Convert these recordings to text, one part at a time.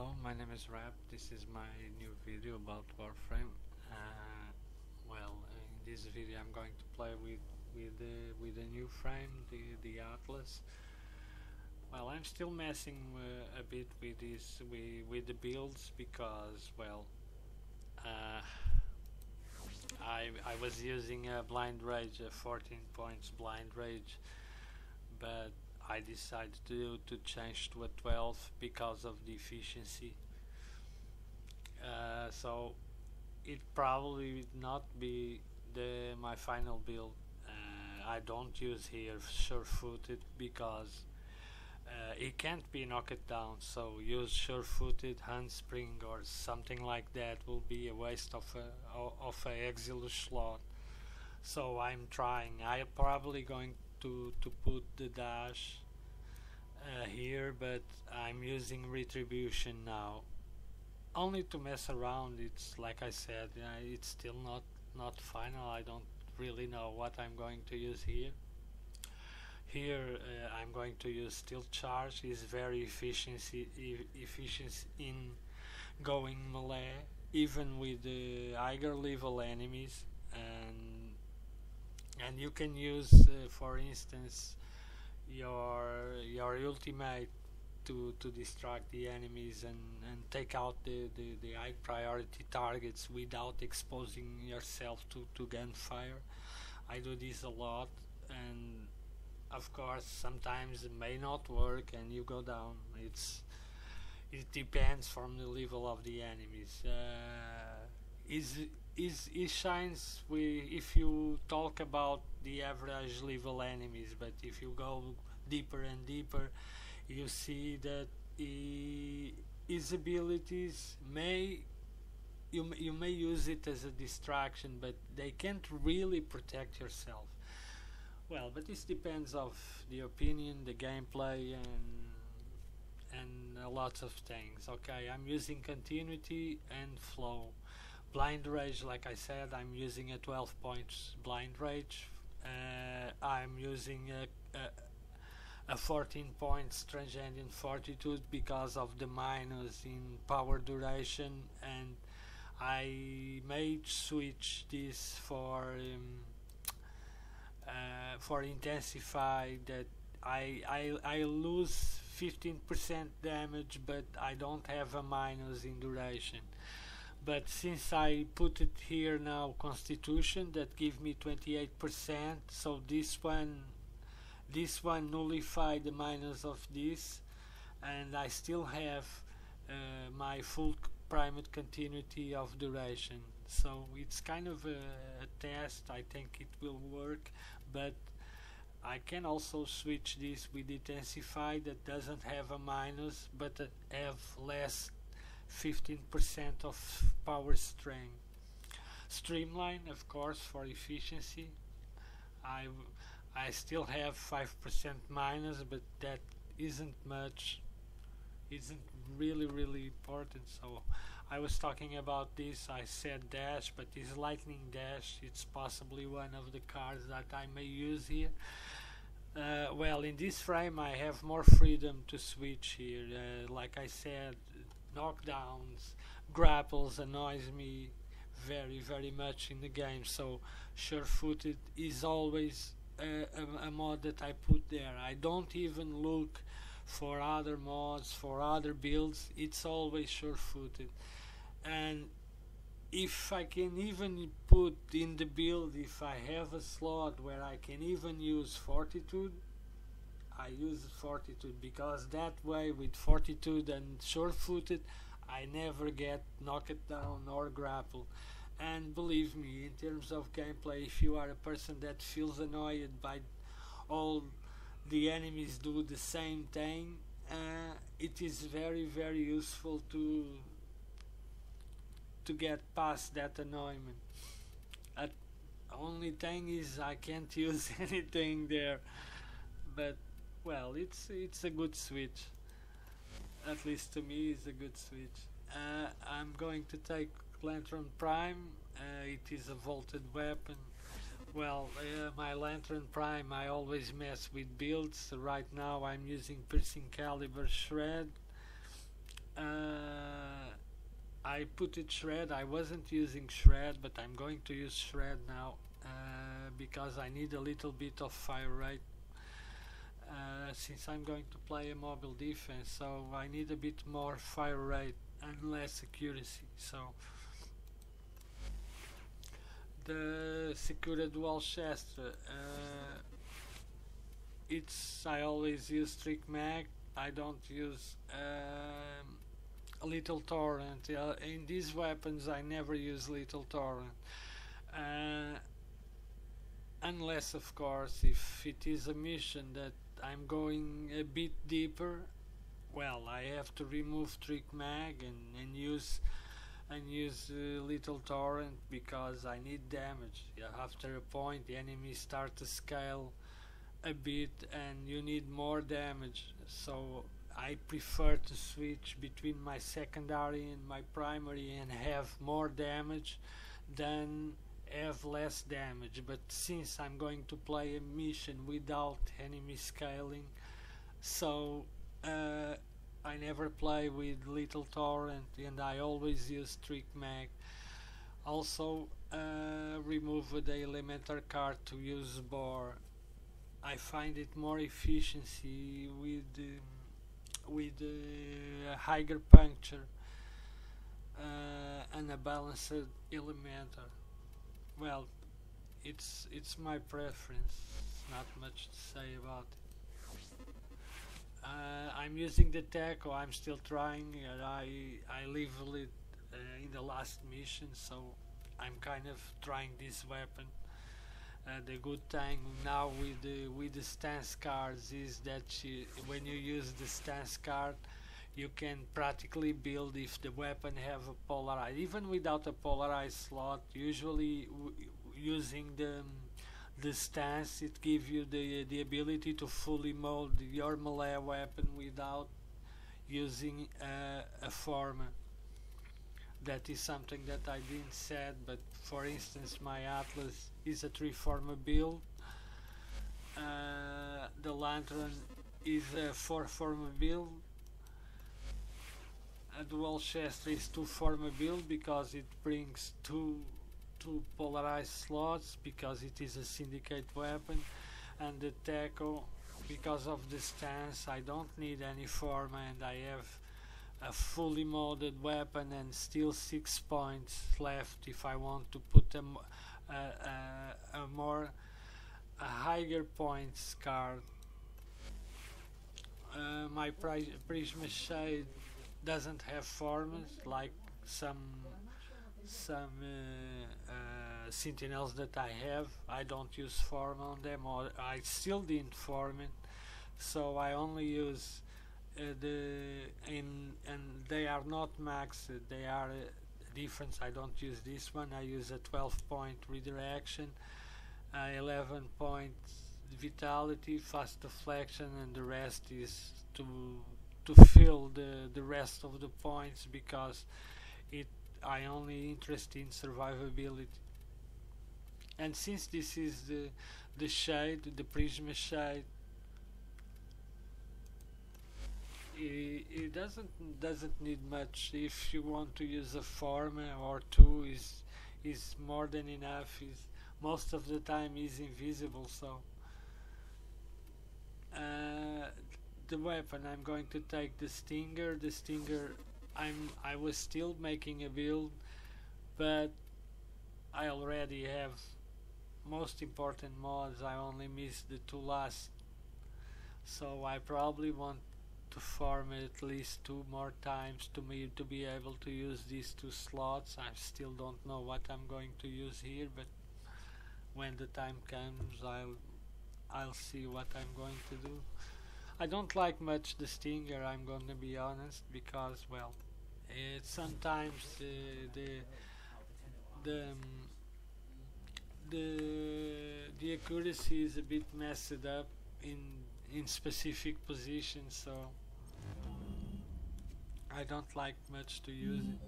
Hello, my name is Rap. This is my new video about Warframe. In this video I'm going to play with a new frame, the Atlas. Well, I'm still messing a bit with the builds because I was using a blind rage, a 14 points blind rage, but I decided to change to a 12 because of the efficiency. So it probably would not be my final build. I don't use here sure-footed because it can't be knocked down, so use sure-footed, handspring or something like that will be a waste of a Exilus slot. So I'm trying. I'm probably going to put the dash here, but I'm using retribution now only to mess around. It's like I said, it's still not final. I don't really know what I'm going to use here. I'm going to use Steel Charge. Is very efficient in going melee even with the higher level enemies, and you can use for instance your ultimate to distract the enemies and take out the high priority targets without exposing yourself to gunfire. I do this a lot, and of course sometimes it may not work and you go down. It depends from the level of the enemies. It shines if you talk about the average level enemies, but if you go deeper and deeper, you see that his abilities you may use it as a distraction, but they can't really protect yourself. Well, but this depends of the opinion, the gameplay, and lots of things. Okay, I'm using continuity and flow. Blind rage, like I said, I'm using a 12 points blind rage. I'm using a 14 points transcendent fortitude because of the minus in power duration, and I may switch this for intensify, that I lose 15% damage, but I don't have a minus in duration. But since I put it here now, Constitution, that give me 28%, so this one nullify the minus of this, and I still have my full primed continuity of duration. So it's kind of a test. I think it will work, but I can also switch this with Intensify, that doesn't have a minus but have less 15% of power strength. Streamline, of course, for efficiency. I still have 5% minus, but that isn't much, isn't really important. So I was talking about this, I said dash, but this lightning dash, it's possibly one of the cards that I may use here. Well, in this frame I have more freedom to switch here. Like I said, knockdowns, grapples annoys me very much in the game, so sure-footed is always a mod that I put there. I don't even look for other mods, for other builds. It's always sure-footed. And if I can even put in the build, if I have a slot where I can even use Fortitude, I use Fortitude, because that way with Fortitude and sure-footed I never get knocked down or grappled. And believe me, in terms of gameplay, if you are a person that feels annoyed by all the enemies do the same thing, it is very useful to get past that annoyment. Only thing is I can't use anything there, but well, it's a good switch. At least to me, it's a good switch. I'm going to take Latron Prime. It is a vaulted weapon. Well, my Latron Prime, I always mess with builds. Right now I'm using Piercing Caliber Shred. I put it shred. I wasn't using shred, but I'm going to use shred now because I need a little bit of fire rate since I'm going to play a mobile defense, so I need a bit more fire rate and less accuracy. So the Secura Dual Cestras, I always use trick mag. I don't use little torrent. In these weapons I never use little torrent, unless of course if it is a mission that I'm going a bit deeper. Well, I have to remove trick mag and use little torrent because I need damage. Yeah, after a point the enemies start to scale a bit and you need more damage, so I prefer to switch between my secondary and my primary and have more damage than have less damage. But since I'm going to play a mission without enemy scaling, so I never play with little torrent and I always use trick mag. Also remove the elemental card to use bore. I find it more efficiency with a higher puncture and a balanced elemental. Well, it's my preference. Not much to say about it. I'm using the Tekko. I'm still trying. I leveled it in the last mission, so I'm kind of trying this weapon. The good thing now with the stance cards is that when you use the stance card, you can practically build if the weapon have a polarized, even without a polarized slot. Usually using the stance, it gives you the ability to fully mold your melee weapon without using a form. That is something that I didn't said, but for instance my Atlas is a 3-former build, the Latron is a 4-former build, a Dual Cestras is 2-former build because it brings two polarized slots because it is a syndicate weapon, and the Tekko, because of the stance, I don't need any form and I have a fully molded weapon and still 6 points left if I want to put a higher points card. My Prisma Shade doesn't have forms like some sentinels that I have. I don't use form on them, or I still didn't form it, so I only use and they are not maxed. They are different. I don't use this one. I use a 12-point redirection, 11 points vitality, fast deflection, and the rest is to fill the rest of the points because I only interested in survivability. And since this is the shade, the Prisma Shade, it doesn't need much. If you want to use a form or two is more than enough. Most of the time is invisible, so the weapon I'm going to take the Stinger. The Stinger I was still making a build, but I already have most important mods. I only missed the 2 last, so I probably want to farm it at least 2 more times to be able to use these 2 slots. I still don't know what I'm going to use here, but when the time comes I'll see what I'm going to do. I don't like much the Stinger, I'm going to be honest, because well, sometimes the accuracy is a bit messed up in specific positions, so I don't like much to use it.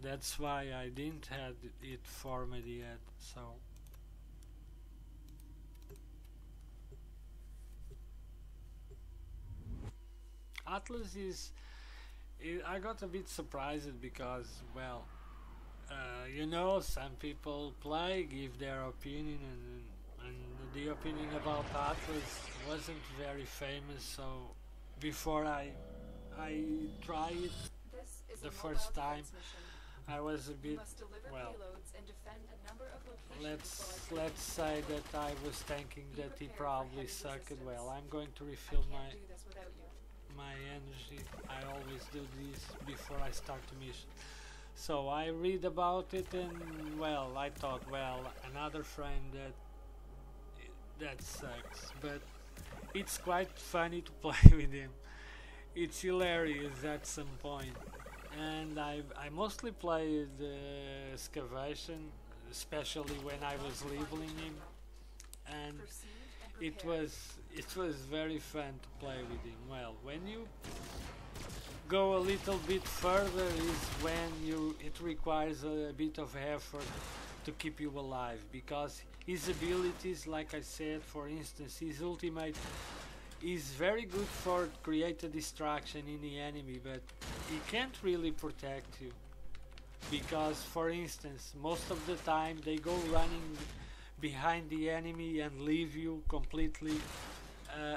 That's why I didn't have it formed yet. So Atlas I got a bit surprised because, well, you know, some people play, give their opinion, and the opinion about Atlas wasn't very famous. So before I tried it the first time, I was a bit, well, let's say that I was thinking that he probably sucked. Well, I'm going to refill my energy. I always do this before I start the mission. So I read about it, and well, I thought, well, another friend that sucks, but it's quite funny to play with him. It's hilarious at some point, and I mostly played excavation, especially when I was leveling him, and it was very fun to play with him. Well, when you go a little bit further is when it requires a bit of effort to keep you alive, because his abilities, like I said, for instance, his ultimate is very good for create a distraction in the enemy, but he can't really protect you, because for instance most of the time they go running behind the enemy and leave you completely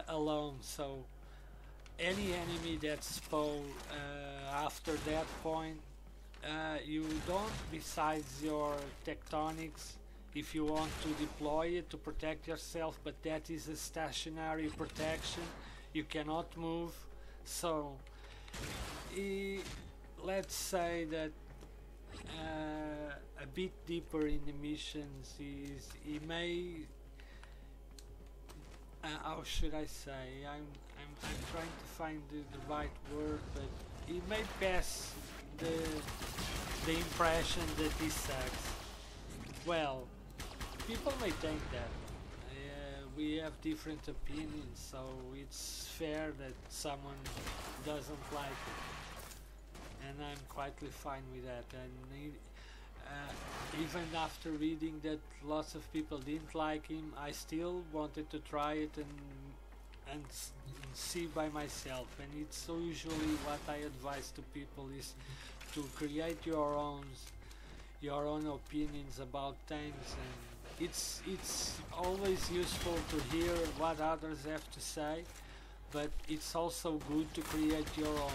alone. So any enemy that's spawned after that point, you don't, besides your tectonics, if you want to deploy it to protect yourself, but that is a stationary protection, you cannot move. So let's say that a bit deeper in the missions is he may how should I say, I'm trying to find the right word, but he may pass the impression that he sucks. Well, people may think that. We have different opinions, so it's fair that someone doesn't like it, and I'm quietly fine with that. And even after reading that lots of people didn't like him, I still wanted to try it and see by myself. And it's usually what I advise to people is to create your own opinions about things, and it's always useful to hear what others have to say, but it's also good to create your own.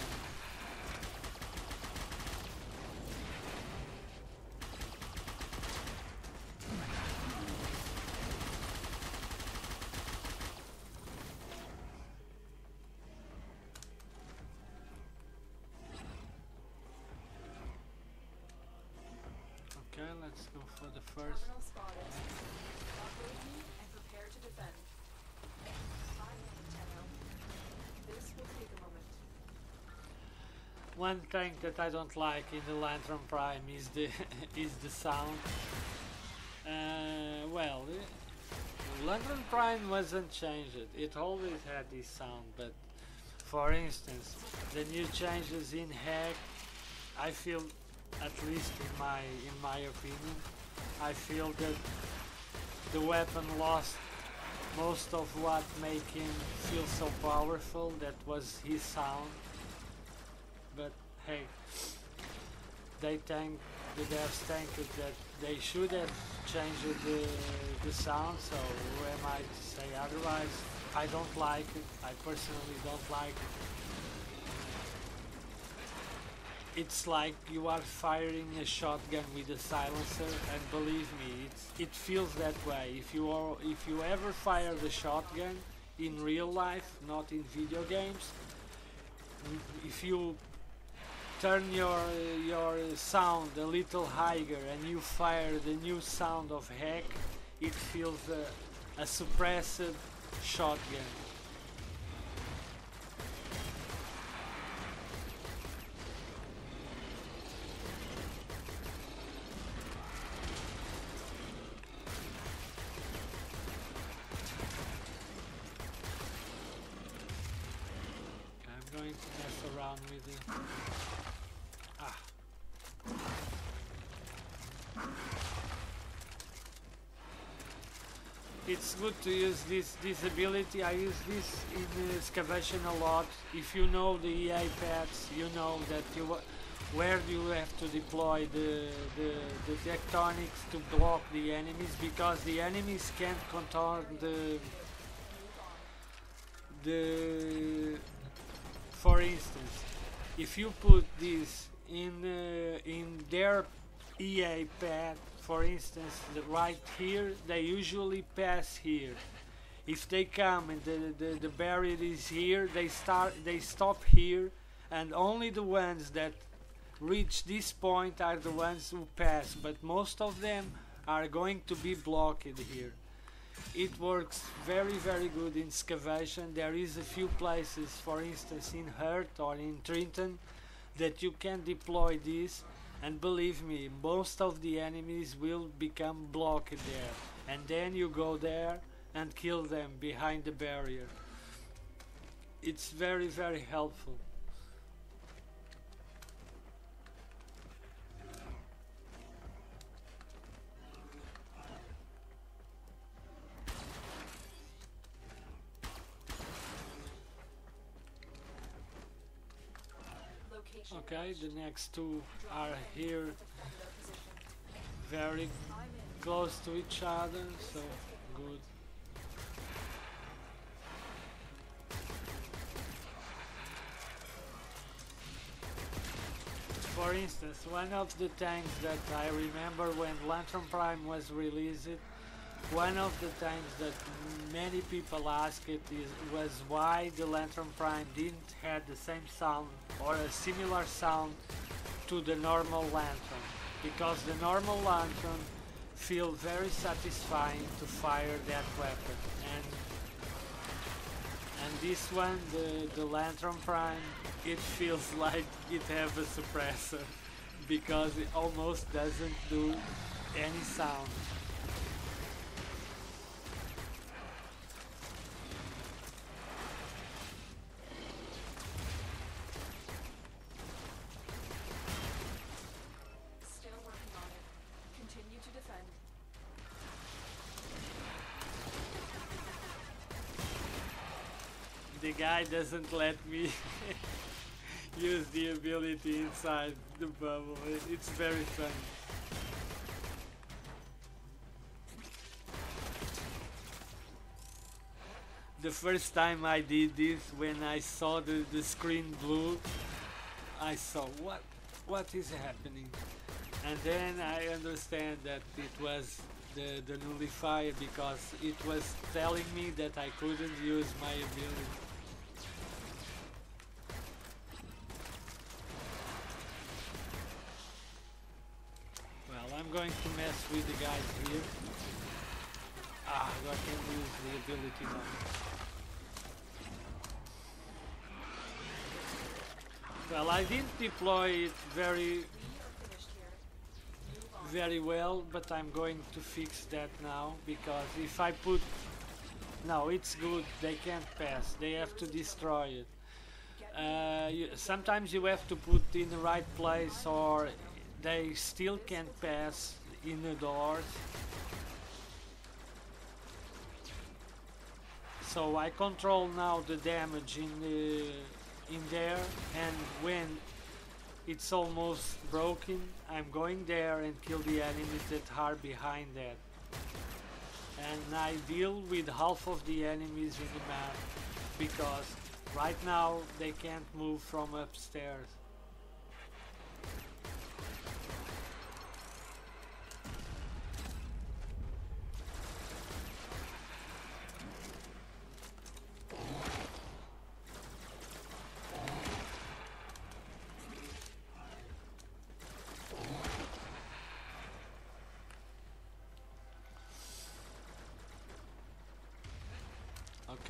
Okay, let's go for the first. One thing that I don't like in the Latron Prime is the is the sound. Well, Latron Prime wasn't changed. It always had this sound, but for instance, the new changes in hack, I feel, at least in my opinion, I feel that the weapon lost most of what made him feel so powerful. That was his sound. But hey, the devs think that they should have changed the sound, so who am I to say otherwise? I don't like it. I personally don't like it. It's like you are firing a shotgun with a silencer, and believe me, it feels that way. If you ever fire the shotgun in real life, not in video games, if you turn your sound a little higher and you fire the new sound of hack, it feels a suppressed shotgun. I'm going to mess around with it. it's good to use this ability. I use this in excavation a lot. If you know the EA paths, you know that where you have to deploy the tectonics to block the enemies, because the enemies can't control the for instance, if you put this in their EA path, for instance, right here, they usually pass here. If they come and the barrier is here, they stop here, and only the ones that reach this point are the ones who pass, but most of them are going to be blocked here. It works very good in excavation. There is a few places, for instance in Hurt or in Trenton, that you can deploy this, and believe me, most of the enemies will become blocked there, and then you go there and kill them behind the barrier. It's very helpful. Okay, the next two are here, very close to each other, so good. For instance, one of the tanks that I remember when Latron Prime was released, one of the tanks that many people asked was why the Latron Prime didn't have the same sound or a similar sound to the normal Latron, because the normal Latron feel very satisfying to fire that weapon, and this one, the Latron Prime, it feels like it have a suppressor, because it almost doesn't do any sound. The guy doesn't let me use the ability inside the bubble. It's very funny. The first time I did this, when I saw the screen blue, I saw what is happening, and then I understand that it was the nullifier, because it was telling me that I couldn't use my ability. Well, I'm going to mess with the guys here. I can use the ability now. Well, I didn't deploy it very well, but I'm going to fix that now, because if I put... No, it's good, they can't pass, they have to destroy it. Sometimes you have to put in the right place, or they still can't pass in the doors. So I control now the damage in there, and when it's almost broken, I'm going there and kill the enemies that are behind that. And I deal with half of the enemies in the map, because right now they can't move from upstairs.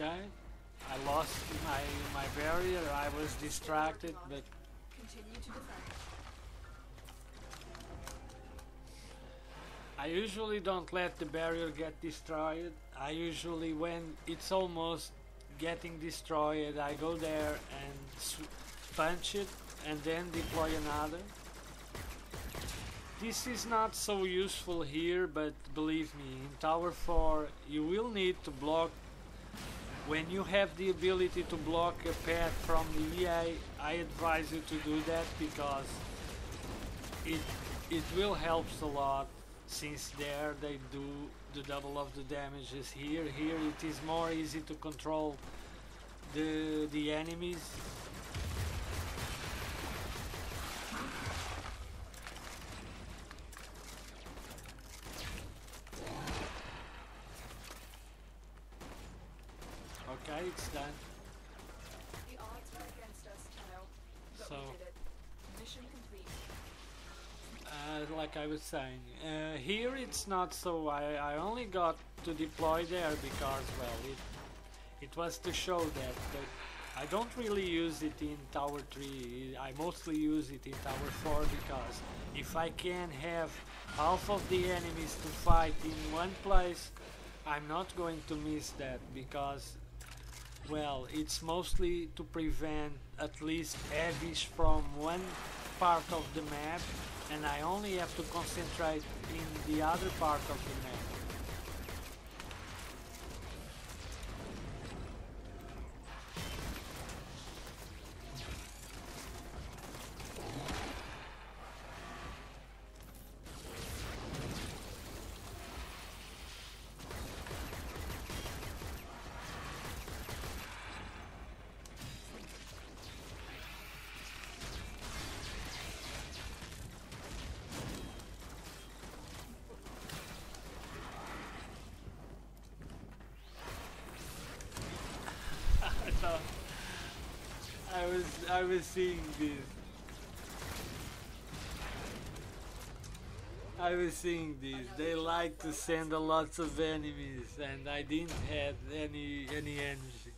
Okay, I lost my barrier, I was distracted, but continue to defend. I usually don't let the barrier get destroyed. I usually, when it's almost getting destroyed, I go there and punch it and then deploy another. This is not so useful here, but believe me, in Tower 4 you will need to block. When you have the ability to block a path from the EA, I advise you to do that because it will help a lot, since there they do the double of the damages. Here it is more easy to control the enemies. Okay, it's done. The odds were against us, child, but So, we did it. Mission complete. like I was saying, here it's not so. I only got to deploy there because, well, it was to show that, but I don't really use it in Tower 3. I mostly use it in Tower 4 because if I can have half of the enemies to fight in one place, I'm not going to miss that because, well, it's mostly to prevent at least heavies from one part of the map, and I only have to concentrate in the other part of the map. I thought I was seeing this. I was seeing this. They like to send a lots of enemies, and I didn't have any energy.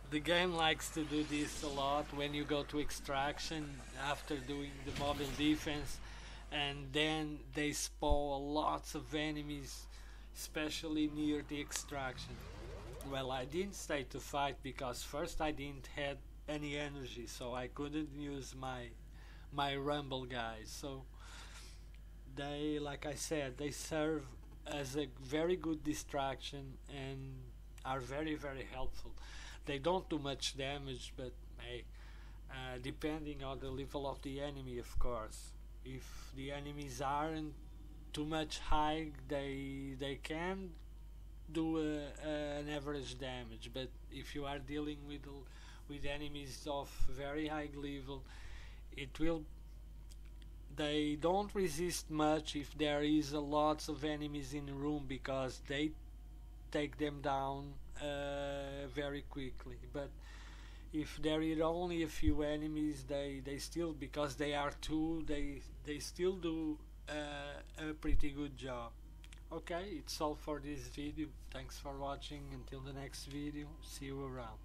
The game likes to do this a lot when you go to extraction after doing the mobile defense, and then they spawn lots of enemies, especially near the extraction. Well, I didn't stay to fight because first I didn't have any energy, so I couldn't use my rumble guys. So they, like I said, they serve as a very good distraction and are very helpful. They don't do much damage, but hey, depending on the level of the enemy, of course. If the enemies aren't too much high, they can do an average damage, but if you are dealing with enemies of very high level, it will they don't resist much if there is a lots of enemies in the room because they take them down very quickly. But if there are only a few enemies, they still, because they are two, they still do a pretty good job. Okay, it's all for this video. Thanks for watching. Until the next video, see you around.